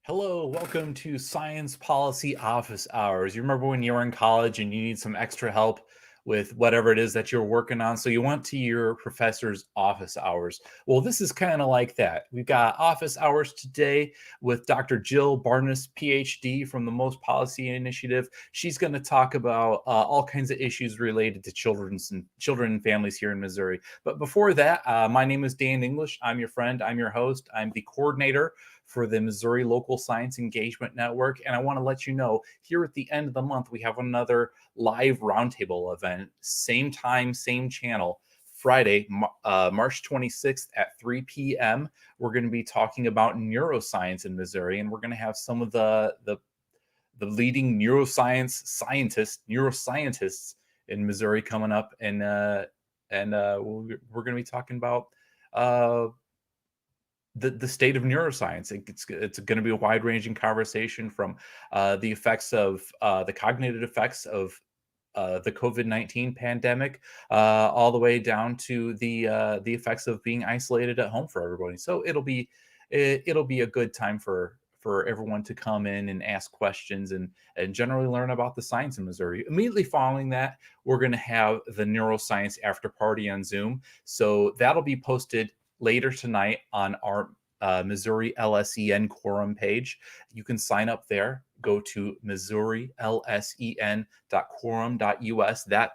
Hello, welcome to Science Policy Office Hours. You remember when you were in college and you need some extra help with whatever it is that you're working on? So you went to your professor's office hours. Well, this is kind of like that. We've got office hours today with Dr. Jill Barnas, PhD from the Most Policy Initiative. She's going to talk about all kinds of issues related to children and families here in Missouri. But before that, my name is Dan English. I'm your friend. I'm your host. I'm the coordinator for the Missouri Local Science Engagement Network. And I want to let you know here at the end of the month, we have another live roundtable event, same time, same channel, Friday, March 26th at 3 p.m. We're going to be talking about neuroscience in Missouri, and we're going to have some of the leading neuroscientists in Missouri coming up, and we're going to be talking about the state of neuroscience. It's going to be a wide-ranging conversation from the effects of the cognitive effects of the COVID-19 pandemic, all the way down to the effects of being isolated at home for everybody. So it'll be a good time for everyone to come in and ask questions and generally learn about the science in Missouri. Immediately following that, we're going to have the neuroscience after party on Zoom. So that'll be posted later tonight on our Missouri LSEN quorum page. You can sign up there. Go to MissouriLSEN.quorum.us. That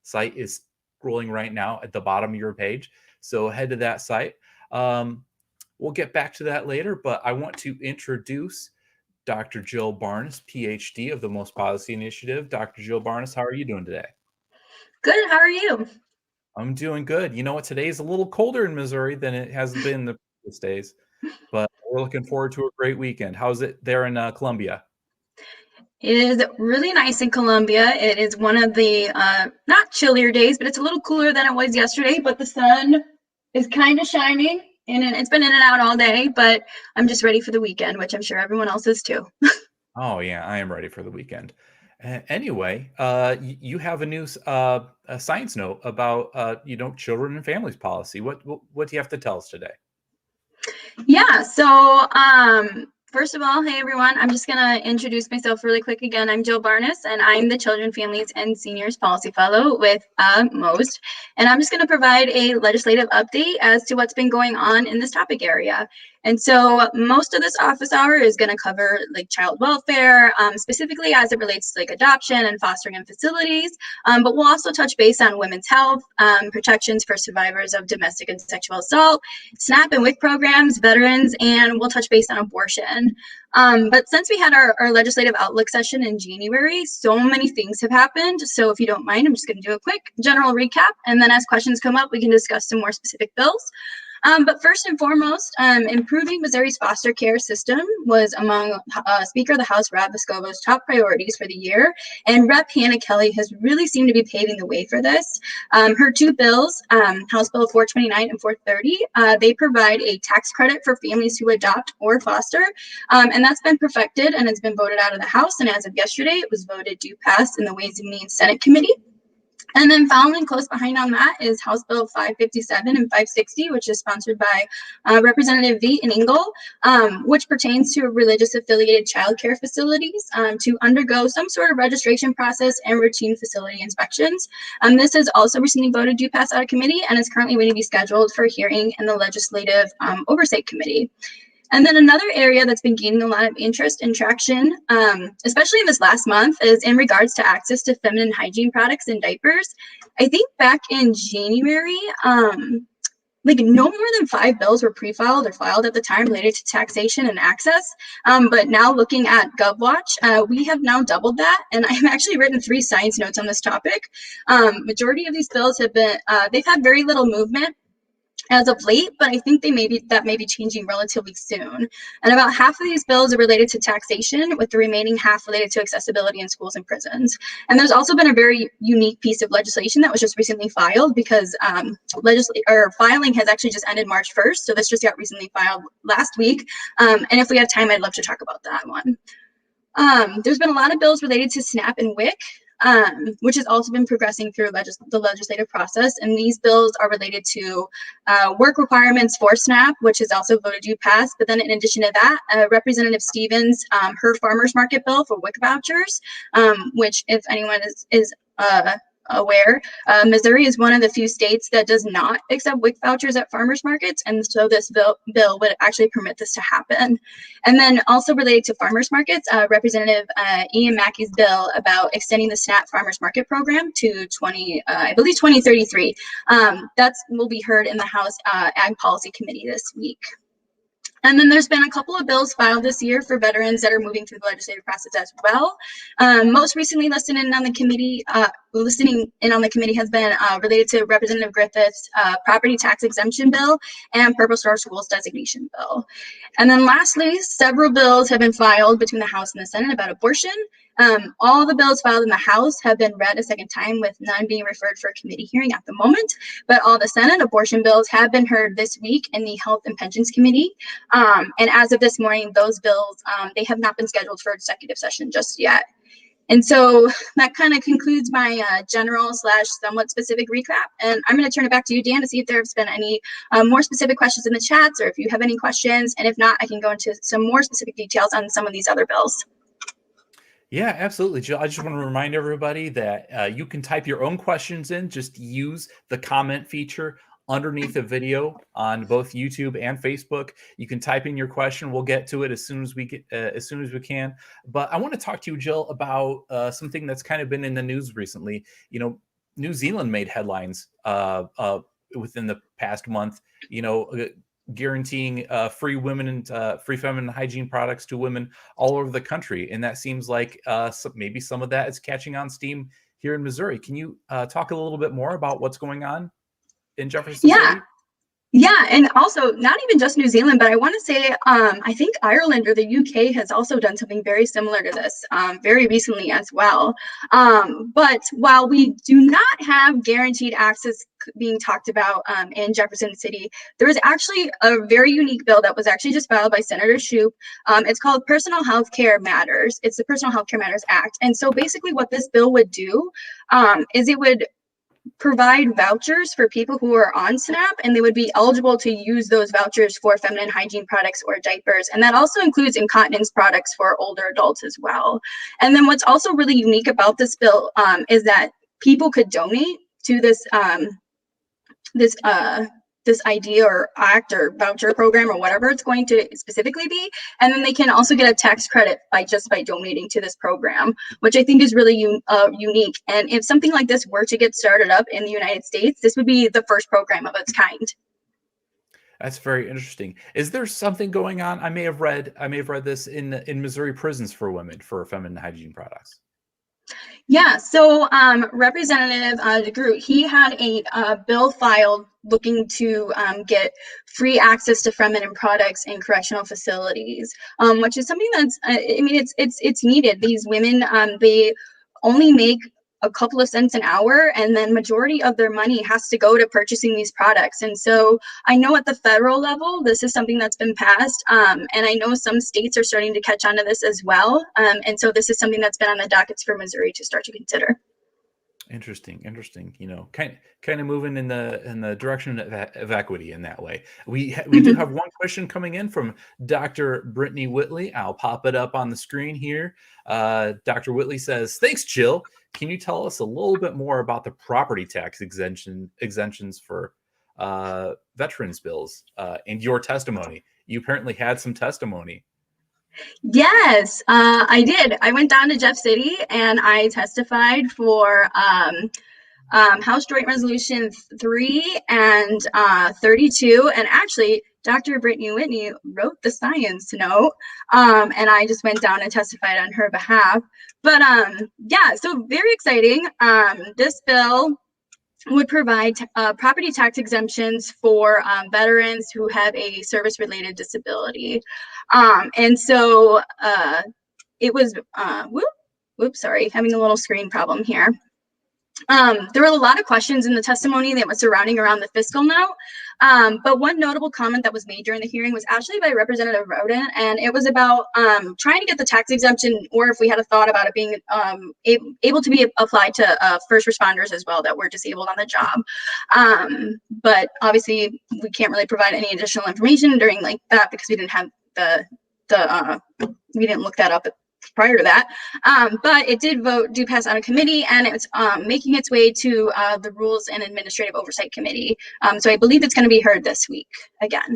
site is scrolling right now at the bottom of your page. So head to that site. We'll get back to that later, but I want to introduce Dr. Jill Barnas, PhD of the Most Policy Initiative. Dr. Jill Barnas, how are you doing today? Good. How are you? I'm doing good. You know what? Today is a little colder in Missouri than it has been the previous days, but we're looking forward to a great weekend. How's it there in Columbia? It is really nice in Columbia. It is one of the not chillier days, but it's a little cooler than it was yesterday. But the sun is kind of shining, and it's been in and out all day. But I'm just ready for the weekend, which I'm sure everyone else is too. Oh yeah, I am ready for the weekend. Anyway, you have a new a science note about children and families policy. What do you have to tell us today? Yeah, so first of all, hey everyone, I'm just gonna introduce myself really quick again. I'm Jill Barnas, and I'm the Children, Families, and Seniors Policy Fellow with MOST. And I'm just gonna provide a legislative update as to what's been going on in this topic area. And so most of this office hour is gonna cover like child welfare, specifically as it relates to like adoption and fostering in facilities. But we'll also touch base on women's health, protections for survivors of domestic and sexual assault, SNAP and WIC programs, veterans, and we'll touch base on abortion. But since we had our legislative outlook session in January, so many things have happened. So if you don't mind, I'm just going to do a quick general recap. And then as questions come up, we can discuss some more specific bills. But first and foremost, improving Missouri's foster care system was among Speaker of the House, Rob Vescovo's top priorities for the year. And Rep. Hannah Kelly has really seemed to be paving the way for this. Her two bills, House Bill 429 and 430, they provide a tax credit for families who adopt or foster. And that's been perfected and has been voted out of the House. And as of yesterday, it was voted to pass in the Ways and Means Senate Committee. And then following close behind on that is House Bill 557 and 560, which is sponsored by Representative Veit and Engel, which pertains to religious affiliated childcare facilities to undergo some sort of registration process and routine facility inspections. This is also recently voted to pass out of committee and is currently waiting to be scheduled for hearing in the Legislative Oversight Committee. And then another area that's been gaining a lot of interest and traction, especially in this last month, is in regards to access to feminine hygiene products and diapers. I think back in January, like no more than 5 bills were pre-filed or filed at the time related to taxation and access. But now looking at GovWatch, we have now doubled that. And I've actually written 3 science notes on this topic. Majority of these bills have been, they've had very little movement as of late, but I think that may be changing relatively soon. And about half of these bills are related to taxation, with the remaining half related to accessibility in schools and prisons. And there's also been a very unique piece of legislation that was just recently filed because filing has actually just ended March 1st. So this just got recently filed last week. And if we have time, I'd love to talk about that one. There's been a lot of bills related to SNAP and WIC. Which has also been progressing through the legislative process. And these bills are related to work requirements for SNAP, which is also voted to pass. But then in addition to that, Representative Stevens, her farmers market bill for WIC vouchers, which if anyone is aware, Missouri is one of the few states that does not accept WIC vouchers at farmers markets, and so this bill would actually permit this to happen. And then also related to farmers markets, Representative Ian Mackey's bill about extending the SNAP farmers market program to 2033. That will be heard in the House Ag Policy Committee this week. And then there's been a couple of bills filed this year for veterans that are moving through the legislative process as well. Most recently listed in on the committee has been related to Representative Griffith's property tax exemption bill and Purple Star Schools designation bill. And then lastly, several bills have been filed between the House and the Senate about abortion. All the bills filed in the House have been read a second time, with none being referred for a committee hearing at the moment. But all the Senate abortion bills have been heard this week in the Health and Pensions Committee. And as of this morning, those bills, they have not been scheduled for executive session just yet. And so that kind of concludes my general / somewhat specific recap. And I'm going to turn it back to you, Dan, to see if there's been any more specific questions in the chats, or if you have any questions. And if not, I can go into some more specific details on some of these other bills. Yeah, absolutely, Jill. I just want to remind everybody that you can type your own questions in. Just use the comment feature underneath the video on both YouTube and Facebook. You can type in your question. We'll get to it as soon as we can. But I want to talk to you, Jill, about something that's kind of been in the news recently. You know, New Zealand made headlines within the past month. You know, guaranteeing free women and free feminine hygiene products to women all over the country. And that seems like maybe some of that is catching on steam here in Missouri. Can you talk a little bit more about what's going on in Jefferson Yeah. City? Yeah, and also not even just New Zealand, but I want to say I think Ireland or the UK has also done something very similar to this very recently as well. But while we do not have guaranteed access being talked about in Jefferson City, there is actually a very unique bill that was actually just filed by Senator Shoup. It's called Personal Health Care Matters. It's the Personal Health Care Matters Act. And so basically what this bill would do is it would provide vouchers for people who are on SNAP, and they would be eligible to use those vouchers for feminine hygiene products or diapers. And that also includes incontinence products for older adults as well. And then what's also really unique about this bill is that people could donate to this this idea or act or voucher program or whatever it's going to specifically be, and then they can also get a tax credit by donating to this program, which I think is really unique. And if something like this were to get started up in the United States, this would be the first program of its kind. That's very interesting. Is there something going on? I may have read this in Missouri prisons for women for feminine hygiene products. Yeah, so Representative DeGroot, he had a bill filed looking to get free access to feminine products in correctional facilities, which is something that's, I mean, it's needed. These women, they only make a couple of cents an hour, and then majority of their money has to go to purchasing these products. And so I know at the federal level, this is something that's been passed, and I know some states are starting to catch on to this as well. And so this is something that's been on the dockets for Missouri to start to consider. Interesting. You know, kind of moving in the direction of equity in that way. We do have one question coming in from Dr. Brittany Whitley. I'll pop it up on the screen here. Dr. Whitley says, "Thanks, Jill. Can you tell us a little bit more about the property tax exemptions for veterans bills and your testimony? You apparently had some testimony." Yes, I did. I went down to Jeff City and I testified for House Joint Resolution 3 and 32. And actually, Dr. Brittany Whitney wrote the science note, and I just went down and testified on her behalf. But yeah, so very exciting. This bill would provide property tax exemptions for veterans who have a service-related disability. And so it was, whoops, sorry, having a little screen problem here. There were a lot of questions in the testimony that was surrounding around the fiscal note. But one notable comment that was made during the hearing was actually by Representative Roden, and it was about trying to get the tax exemption, or if we had a thought about it being able to be applied to first responders as well that were disabled on the job. But obviously, we can't really provide any additional information during like that because we didn't have we didn't look that up prior to that, but it do pass out of committee, and it's making its way to the Rules and Administrative Oversight Committee. So I believe it's going to be heard this week again.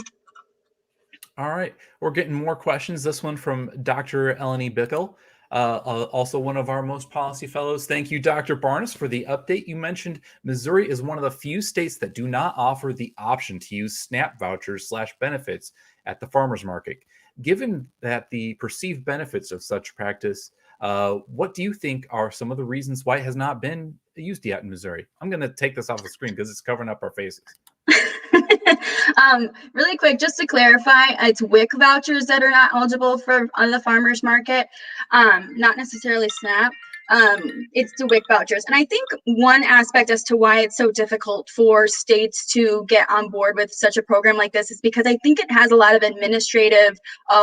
All right, we're getting more questions. This one from Dr. Eleni Bickel, also one of our most policy fellows. Thank you, Dr. Barnas, for the update. You mentioned Missouri is one of the few states that do not offer the option to use SNAP vouchers / benefits at the farmers market. Given that the perceived benefits of such practice, what do you think are some of the reasons why it has not been used yet in Missouri? I'm going to take this off the screen because it's covering up our faces. Really quick, just to clarify, it's WIC vouchers that are not eligible for on the farmers market, not necessarily SNAP. It's the WIC vouchers. And I think one aspect as to why it's so difficult for states to get on board with such a program like this is because I think it has a lot of administrative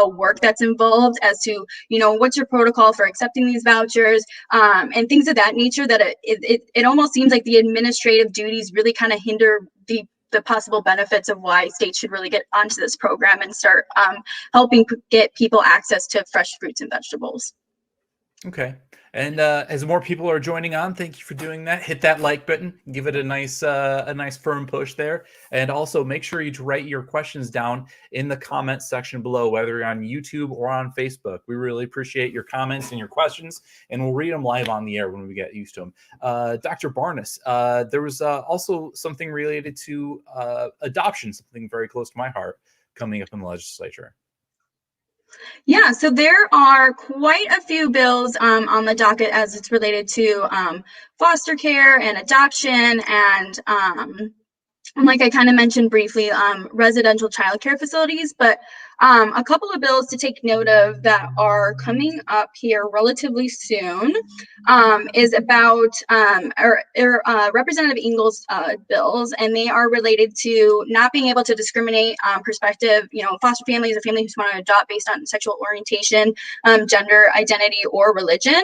work that's involved as to, you know, what's your protocol for accepting these vouchers, and things of that nature, that it almost seems like the administrative duties really kind of hinder the possible benefits of why states should really get onto this program and start helping get people access to fresh fruits and vegetables. Okay. And as more people are joining on, thank you for doing that. Hit that like button, give it a nice firm push there. And also make sure you write your questions down in the comments section below, whether you're on YouTube or on Facebook. We really appreciate your comments and your questions, and we'll read them live on the air when we get used to them. Dr. Barnas, there was also something related to adoption, something very close to my heart. coming up in the legislature? Yeah, so there are quite a few bills on the docket as it's related to foster care and adoption and like I kind of mentioned briefly, residential childcare facilities, but a couple of bills to take note of that are coming up here relatively soon is about Representative Ingles' bills, and they are related to not being able to discriminate prospective, foster families or families who want to adopt based on sexual orientation, gender identity, or religion.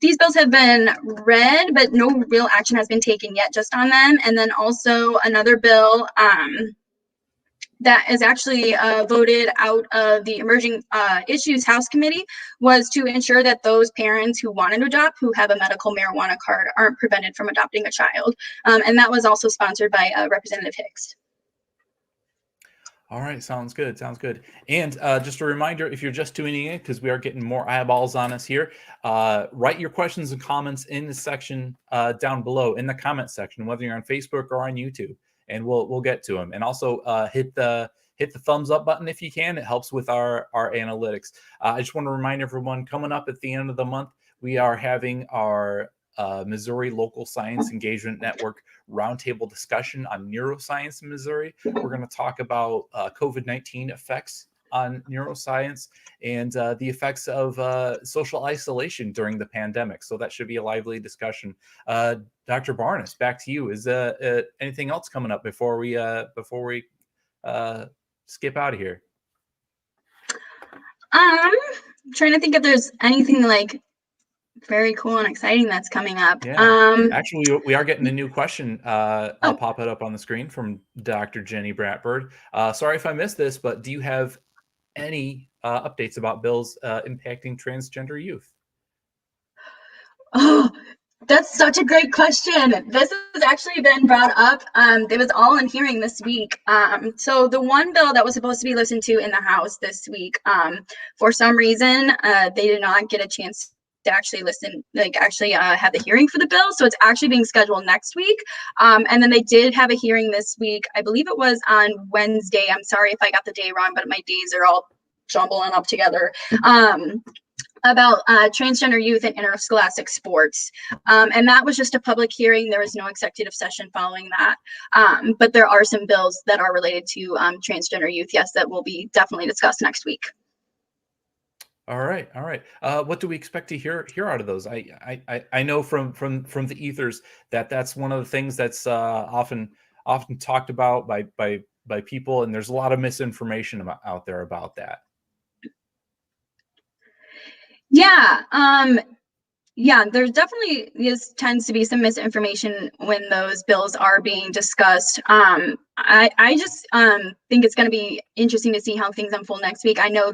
These bills have been read, but no real action has been taken yet just on them. And then also another bill that is actually voted out of the Emerging Issues House Committee was to ensure that those parents who wanted to adopt, who have a medical marijuana card, aren't prevented from adopting a child. And that was also sponsored by Representative Hicks. All right, sounds good. Sounds good. And just a reminder, if you're just tuning in, because we are getting more eyeballs on us here, write your questions and comments in the section down below in the comment section, whether you're on Facebook or on YouTube, and we'll get to them. And also hit the thumbs up button if you can. It helps with our analytics. I just want to remind everyone, coming up at the end of the month, we are having our Missouri Local Science Engagement Network roundtable discussion on neuroscience in Missouri. We're going to talk about COVID-19 effects on neuroscience and the effects of social isolation during the pandemic. So that should be a lively discussion. Dr. Barnas, back to you. Is anything else coming up before we skip out of here? I'm trying to think if there's anything like very cool and exciting that's coming up. Yeah. Actually, we are getting a new question. I'll pop it up on the screen from Dr. Jenny Bratford. Sorry if I missed this, but do you have any updates about bills impacting transgender youth? Oh, that's such a great question. This has actually been brought up. It was all in hearing this week. So the one bill that was supposed to be listened to in the House this week, for some reason, they did not get a chance to actually listen, have the hearing for the bill. So it's actually being scheduled next week. And then they did have a hearing this week. I believe it was on Wednesday. I'm sorry if I got the day wrong, but my days are all jumbling up together. About transgender youth and interscholastic sports. And that was just a public hearing. There was no executive session following that. But there are some bills that are related to transgender youth, yes, that will be definitely discussed next week. All right. What do we expect to hear out of those? I know from the ethers that's one of the things that's often talked about by people, and there's a lot of misinformation out there about that. Yeah, there definitely tends to be some misinformation when those bills are being discussed. I just think it's going to be interesting to see how things unfold next week. I know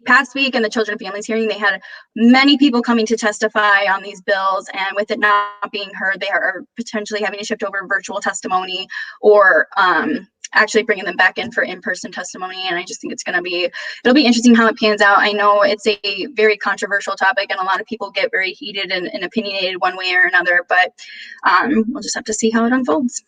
past week in the Children and Families hearing, they had many people coming to testify on these bills, and with it not being heard, they are potentially having to shift over virtual testimony or actually bringing them back in for in-person testimony. And I just think it'll be interesting how it pans out. I know it's a very controversial topic and a lot of people get very heated and opinionated one way or another, but we'll just have to see how it unfolds.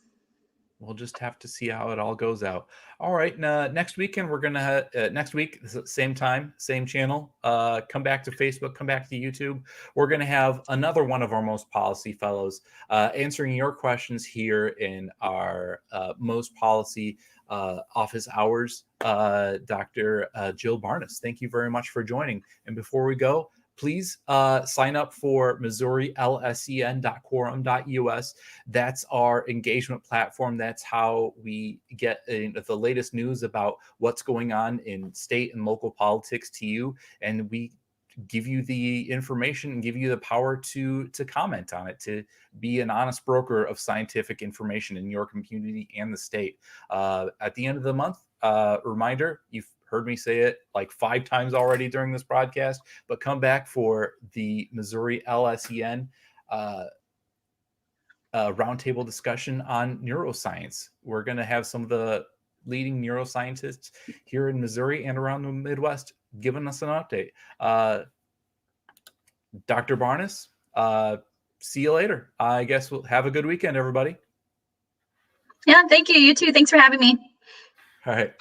We'll just have to see how it all goes out. All right. Next weekend, we're going to next week, same time, same channel. Come back to Facebook, come back to YouTube. We're going to have another one of our Most Policy Fellows answering your questions here in our Most Policy office hours. Dr. Jill Barnas, thank you very much for joining. And before we go, please sign up for MissouriLSEN.quorum.us. That's our engagement platform. That's how we get the latest news about what's going on in state and local politics to you. And we give you the information and give you the power to comment on it, to be an honest broker of scientific information in your community and the state. At the end of the month, reminder, you've heard me say it like 5 times already during this broadcast, but come back for the Missouri LSEN roundtable discussion on neuroscience. We're going to have some of the leading neuroscientists here in Missouri and around the Midwest giving us an update. Dr. Barnas, see you later. I guess we'll have a good weekend, everybody. Yeah, thank you. You too. Thanks for having me. All right.